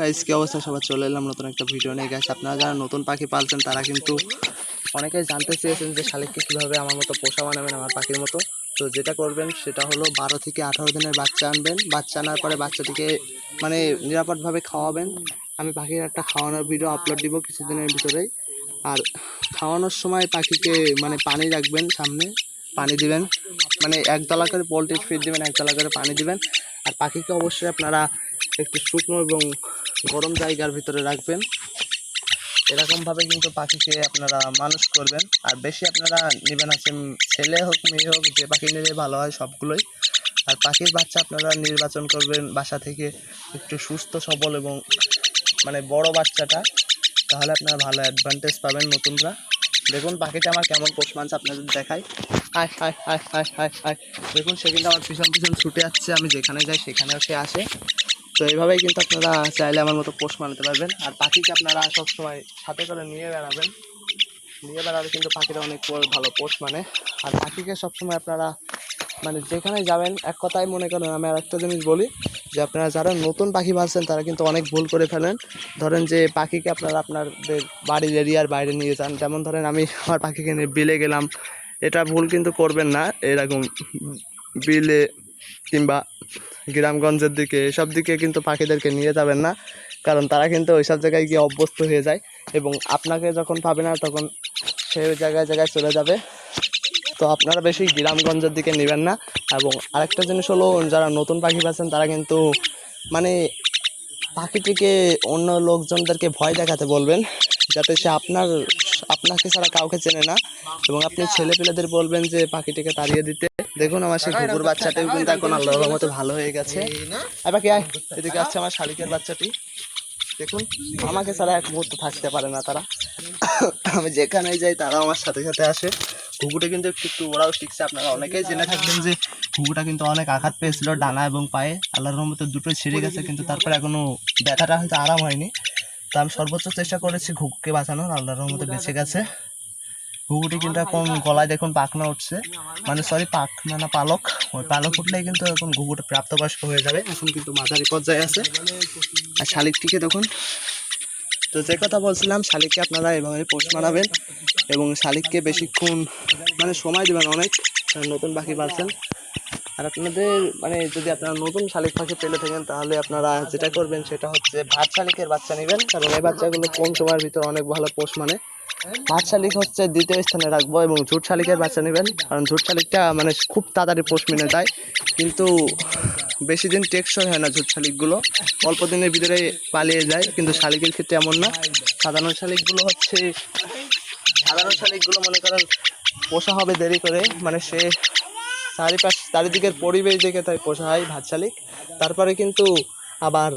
Guys কি অবস্থা সবার, চলে এলাম নতুন একটা ভিডিও নিয়ে। গাইস আপনারা যারা নতুন পাখি পালছেন তারা কিন্তু অনেকেই জানতে চেয়েছেন যে শালিককে কীভাবে আমার মতো পোষা বানাবেন, আমার পাখির মতো। তো যেটা করবেন সেটা হলো 12 থেকে 18 দিনের বাচ্চা আনবেন। বাচ্চা আনার পরে বাচ্চাটিকে মানে নিরাপদভাবে খাওয়াবেন। আমি পাখির একটা খাওয়ানোর ভিডিও আপলোড দিব কিছুদিনের ভিতরেই। আর খাওয়ানোর সময় পাখিকে মানে পানি রাখবেন, সামনে পানি দিবেন, মানে একতলা করে পোলট্রির ফিড দিবেন, একতলা করে পানি দিবেন। আর পাখিকে অবশ্যই আপনারা একটু শুকনো এবং গরম জায়গার ভিতরে রাখবেন। এরকমভাবে কিন্তু পাখিকে আপনারা মানুষ করবেন। আর বেশি আপনারা নেবেন আছে ছেলে হোক মেয়ে হোক, যে পাখি নিলে ভালো হয় সবগুলোই। আর পাখির বাচ্চা আপনারা নির্বাচন করবেন বাসা থেকে একটু সুস্থ সবল এবং মানে বড় বাচ্চাটা, তাহলে আপনারা ভালো অ্যাডভান্টেজ পাবেন নতুনরা। দেখুন পাখিটা আমার কেমন পোষ মানছে আপনাদের দেখাই। হায় হায় হায় হায় হায় হায়, দেখুন সে কিন্তু আমার পিছন পিছন ছুটে আসছে, আমি যেখানে যাই সেখানেও সে আসে। তো এইভাবেই কিন্তু আপনারা চাইলে আমার মতো পোষ মানাতে পারবেন। আর পাখিকে আপনারা সবসময় সাথে করে নিয়ে বেড়াবেন, নিয়ে বেড়ালে কিন্তু পাখিরা অনেক ভালো পোষ মানে। আর পাখিকে সবসময় আপনারা মানে যেখানে যাবেন, এক কথায় মনে করেন, আমি আর একটা জিনিস বলি যে আপনারা যারা নতুন পাখি পালছেন তারা কিন্তু অনেক ভুল করে ফেলেন। ধরেন যে পাখিকে আপনারা আপনাদের বাড়ির এরিয়ার বাইরে নিয়ে যান, যেমন ধরেন আমি আমার পাখিকে নিয়ে বিলে গেলাম, এটা ভুল কিন্তু করবেন না। এরকম বিলে কিংবা গ্রামগঞ্জের দিকে এসব দিকে কিন্তু পাখিদেরকে নিয়ে যাবেন না, কারণ তারা কিন্তু ওইসব জায়গায় গিয়ে অভ্যস্ত হয়ে যায় এবং আপনাকে যখন পাবে না তখন সেই জায়গায় জায়গায় চলে যাবে। তো আপনারা বেশি গ্রামগঞ্জের দিকে নেবেন না। এবং আরেকটা জিনিস হলো, যারা নতুন পাখি পাচ্ছেন তারা কিন্তু মানে পাখিটিকে অন্য লোকজনদেরকে ভয় দেখাতে বলবেন, যাতে সে আপনাকে ছাড়া কাউকে চেনে না। এবং আপনি ছেলেপেলেদের বলবেন যে পাখিটিকে তাড়িয়ে দিতে। দেখুন আমার সেই কুকুর বাচ্চাটিও কিন্তু এখন আল্লাহর রহমতে ভালো হয়ে গেছে। আর বাকি আয়, এদিকে আসছে আমার শালিকের বাচ্চাটি। দেখুন আমাকে ছাড়া এক মুহূর্ত থাকতে পারে না তারা, আমি যেখানেই যাই তারা আমার সাথে সাথে আসে। ঘুঘুটা কিন্তু একটু একটু ওরাও শিখছে। আপনারা অনেকেই জেনে থাকবেন যে ঘুঘুটা কিন্তু অনেক আঘাত পেয়েছিল ডানা এবং পায়ে, আল্লাহর রহমতে দুটোই ছিঁড়ে গেছে, কিন্তু তারপরে এখনো ব্যথাটা হয়তো আরাম হয়নি। তো আমি সর্বোচ্চ চেষ্টা করেছি ঘুঘুকে বাঁচানোর, আল্লাহর রহমতে বেঁচে গেছে। ঘুঘুটি কিন্তু এখন গলায় দেখুন পাখনা উঠছে, মানে সরি পাখনা না পালক, ওই পালক উঠলেই কিন্তু এখন ঘুঘুটা প্রাপ্তবয়স্ক হয়ে যাবে, এখন কিন্তু মাঝারি পর্যায়ে আছে। আর শালিকটিকে দেখুন। তো যে কথা বলছিলাম, শালিককে আপনারা এভাবে পোষ মানাবেন এবং শালিককে বেশিক্ষণ মানে সময় দেবেন অনেক, নতুন পাখি পাচ্ছেন। আর আপনাদের মানে যদি আপনারা নতুন শালিক পাখি পেলে থাকেন তাহলে আপনারা যেটা করবেন সেটা হচ্ছে ভাত শালিকের বাচ্চা নেবেন, কারণ এই বাচ্চাগুলো কম সময়ের ভিতরে অনেক ভালো পোষ মানে। ভাত শালিক হচ্ছে দ্বিতীয় স্থানে রাখবো এবং ঝুট শালিকের বাচ্চা নেবেন, কারণ ঝুট শালিকটা মানে খুব তাড়াতাড়ি পোষ মেনে যায়, কিন্তু বেশি দিন টেকসই হয় না। ঝুট শালিকগুলো অল্প দিনের ভিতরে পালিয়ে যায়, কিন্তু শালিকের ক্ষেত্রে এমন না। সাধারণ শালিকগুলো মনে করেন পোষা হবে দেরি করে, মানে সে চারিদিকের পরিবেশ দেখে তাই পোষা হয় ভাত শালিক, তারপরে কিন্তু আবার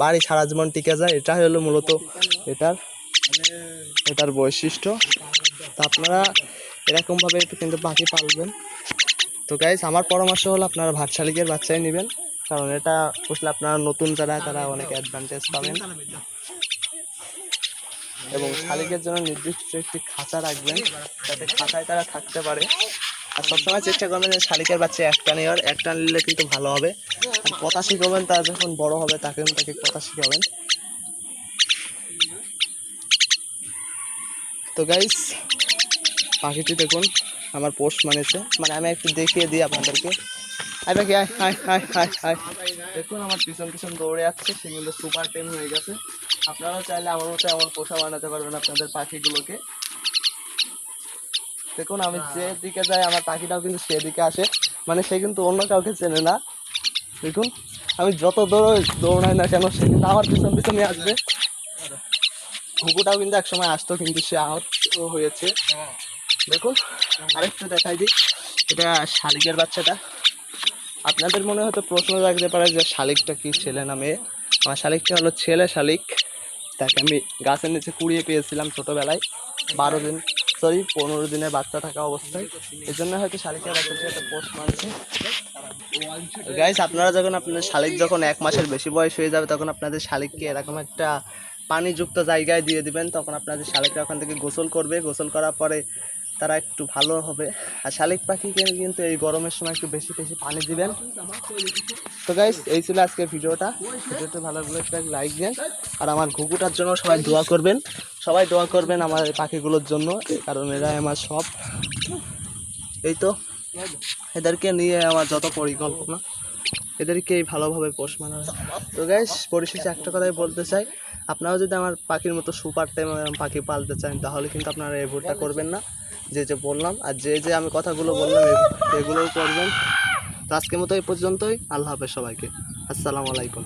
বাড়ি সারা জীবন টিকে যায়। এটা হলো মূলত এটার বৈশিষ্ট্য। তো আপনারা এরকমভাবে কিন্তু পাখি পালবেন। তো গাইস আমার পরামর্শ হলো আপনারা ভাত শালিকের বাচ্চাই নেবেন, কারণ এটা পুষলে আপনারা নতুন যারা তারা অনেক অ্যাডভান্টেজ পাবেন। এবং শালিকের জন্য নির্দিষ্ট একটি খাঁচা রাখবেন, যাতে খাঁচায় তারা থাকতে পারে। আর সবসময় চেষ্টা করবেন যে শালিকের বাচ্চা একটা নিলে কিন্তু ভালো হবে। আর কথা শিখাবেন, তারা যখন বড় হবে তাকে কথা শিখাবেন। তো গাইস পাখিটি দেখুন আমার পোষ মানেছে, মানে আমি একটু দেখিয়ে দিই আপনাদেরকে। আয় পাখি আয় হায় হায় হায় হায়, দেখুন আমার পিছন পিছন দৌড়ে যাচ্ছে, সে কিন্তু সুপার টেম হয়ে গেছে। আপনারাও চাইলে আমার মতো এমন পোষা বানাতে পারবেন আপনাদের পাখিগুলোকে। দেখুন আমি যেদিকে যাই আমার পাখিটাও কিন্তু সেদিকে আসে, মানে সে কিন্তু অন্য কাউকে চেনে না। দেখুন আমি যত দৌড়াই না কেন সে কিন্তু আমার পিছন পিছনে আসবে। ঘুঘুটাও কিন্তু একসময় আসতো, কিন্তু সে আহত হয়েছে। দেখুন আরেকটু দেখাই দিই, এটা শালিকের বাচ্চাটা। আপনাদের মনে হয়তো প্রশ্ন রাখতে পারে যে শালিকটা কি ছেলে না মেয়ে। আমার শালিকটা হলো ছেলে শালিক, তাকে আমি গাছের নিচে কুড়িয়ে পেয়েছিলাম ছোটোবেলায়, 15 দিনের বাচ্চা থাকা অবস্থায়। এই জন্য হয়তো শালিকের বাচ্চাটি একটা পোষ মানছে। গাইস আপনারা যখন আপনাদের শালিক যখন 1 মাসের বেশি বয়স হয়ে যাবে, তখন আপনাদের শালিককে এরকম একটা পানিযুক্ত জায়গায় দিয়ে দিবেন, তখন আপনাদের শালিকরা ওখান থেকে গোসল করবে। গোসল করার পরে তারা একটু ভালো হবে। আর শালিক পাখিকে কিন্তু এই গরমের সময় একটু বেশি বেশি পানি দিবেন। তো গাইস, এই ছিল আজকের ভিডিওটা ভালো লাগলে একটা লাইক দেন। আর আমার ঘুঘুটার জন্য সবাই দোয়া করবেন, আমার এই পাখিগুলোর জন্য, কারণ এরাই আমার সব। এই তো এদেরকে নিয়ে আমার যত পরিকল্পনা, এদেরকেই ভালোভাবে পোষ মানানো। তো গাইস, পরিশেষে একটা কথাই বলতে চাই, আপনারাও যদি আমার পাখির মতো সুপার টাইম পাখি পালতে চান, তাহলে কিন্তু আপনারা এই ভুলটা করবেন না যে যে বললাম। আর যে আমি কথাগুলো বললাম এগুলোও করবেন। তো আজকের মতো এই পর্যন্তই। আল্লাহ হাফেজ সবাইকে। আসসালামু আলাইকুম।